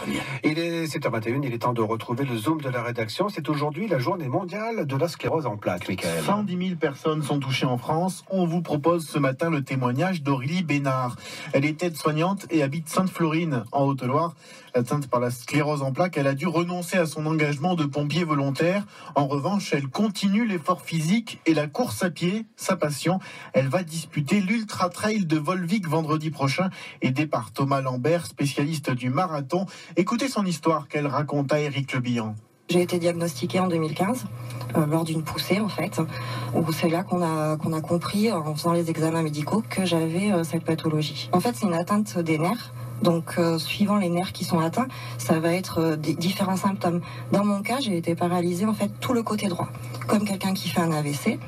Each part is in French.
venir. Il est 7h21, il est temps de retrouver le Zoom de la rédaction. C'est aujourd'hui la journée mondiale de la sclérose en plaques, Michael. 110 000 personnes sont touchées en France. On vous propose ce matin le témoignage d'Aurélie Bénard. Elle est aide-soignante et habite Sainte-Florine, en Haute-Loire. Atteinte par la sclérose en plaques, elle a dû renoncer à son engagement de pompier volontaire. En revanche, elle continue l'effort physique et la course à pied, sa passion. Elle va disputer l'Ultra Trail de Volvic vendredi prochain, aidée par Thomas Lambert, spécialiste du marathon. Écoutez son histoire qu'elle raconte à Éric Le Bihan. J'ai été diagnostiquée en 2015, lors d'une poussée en fait, où c'est là qu'on a compris, en faisant les examens médicaux, que j'avais cette pathologie. En fait, c'est une atteinte des nerfs. Donc, suivant les nerfs qui sont atteints, ça va être différents symptômes. Dans mon cas, j'ai été paralysée en fait tout le côté droit, comme quelqu'un qui fait un AVC.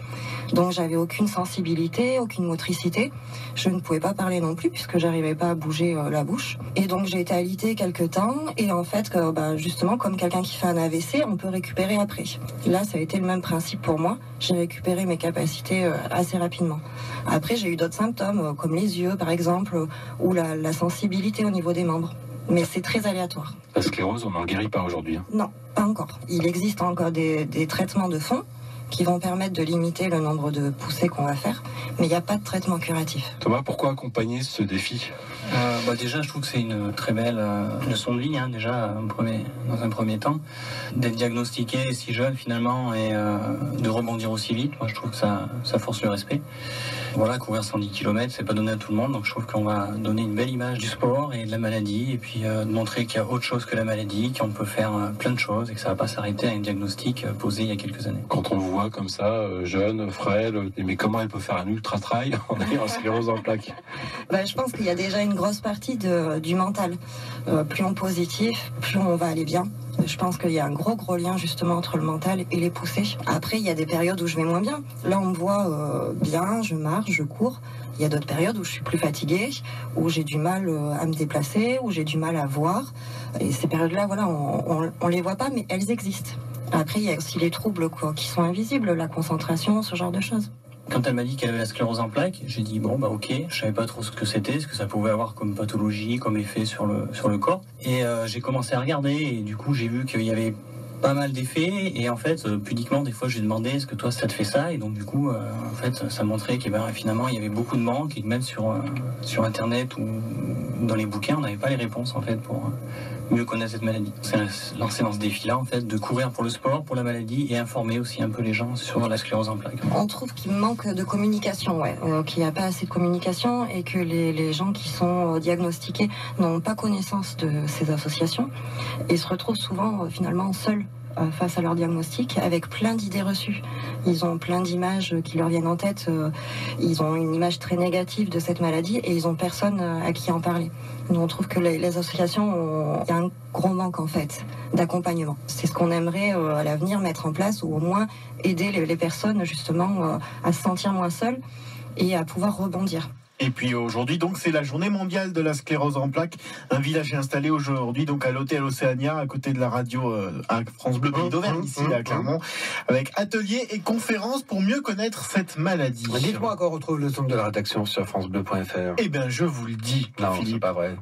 Donc, j'avais aucune sensibilité, aucune motricité. Je ne pouvais pas parler non plus puisque j'arrivais pas à bouger la bouche. Et donc, j'ai été alitée quelques temps. Et en fait, justement, comme quelqu'un qui fait un AVC, on peut récupérer après. Là, ça a été le même principe pour moi. J'ai récupéré mes capacités assez rapidement. Après, j'ai eu d'autres symptômes, comme les yeux, par exemple, ou la sensibilité au niveau des membres. Mais c'est très aléatoire. La sclérose, on n'en guérit pas aujourd'hui. Non, pas encore. Il existe encore des traitements de fond qui vont permettre de limiter le nombre de poussées qu'on va faire, mais il n'y a pas de traitement curatif. Thomas, pourquoi accompagner ce défi ? Déjà, je trouve que c'est une très belle leçon de vie, dans un premier temps. D'être diagnostiqué si jeune, finalement, et de rebondir aussi vite, moi, je trouve que ça force le respect. Voilà, courir 110 km, c'est pas donné à tout le monde, donc je trouve qu'on va donner une belle image du sport et de la maladie, et puis de montrer qu'il y a autre chose que la maladie, qu'on peut faire plein de choses, et que ça va pas s'arrêter à un diagnostic posé il y a quelques années. Quand on le voit comme ça, jeune, frêle, mais comment elle peut faire un ultra-trail en ayant sclérose en plaques ? Je pense qu'il y a déjà une grosse partie du mental. Plus on est positif, plus on va aller bien. Je pense qu'il y a un gros lien justement entre le mental et les poussées. Après, il y a des périodes où je vais moins bien. Là, on me voit bien, je marche, je cours. Il y a d'autres périodes où je suis plus fatiguée, où j'ai du mal à me déplacer, où j'ai du mal à voir. Et ces périodes-là, voilà, on les voit pas, mais elles existent. Après, il y a aussi les troubles qui sont invisibles, la concentration, ce genre de choses. Quand elle m'a dit qu'elle avait la sclérose en plaques, j'ai dit ok, je savais pas trop ce que c'était, ce que ça pouvait avoir comme pathologie, comme effet sur le corps. Et j'ai commencé à regarder et du coup j'ai vu qu'il y avait pas mal d'effets et en fait pudiquement des fois j'ai demandé est-ce que toi ça te fait ça, et donc du coup en fait ça montrait que finalement il y avait beaucoup de manques et que même sur internet ou dans les bouquins on n'avait pas les réponses en fait pour mieux connaître cette maladie. C'est lancé dans ce défi-là en fait de courir pour le sport, pour la maladie et informer aussi un peu les gens sur la sclérose en plaques. On trouve qu'il manque de communication, qu'il n'y a pas assez de communication et que les gens qui sont diagnostiqués n'ont pas connaissance de ces associations et se retrouvent souvent finalement seuls face à leur diagnostic, avec plein d'idées reçues. Ils ont plein d'images qui leur viennent en tête. Ils ont une image très négative de cette maladie et ils n'ont personne à qui en parler. Nous, on trouve que les associations, il y a un gros manque en fait d'accompagnement. C'est ce qu'on aimerait à l'avenir mettre en place, ou au moins aider les personnes justement à se sentir moins seules et à pouvoir rebondir. Et puis aujourd'hui, donc, c'est la journée mondiale de la sclérose en plaques. Un village est installé aujourd'hui, donc, à l'hôtel Océania, à côté de la radio à France Bleu Pays d'Auvergne, ici à Clermont, avec ateliers et conférences pour mieux connaître cette maladie. Dites-moi quand on retrouve le Zoom de la rédaction sur francebleu.fr. Eh bien, je vous le dis. Non, c'est pas vrai.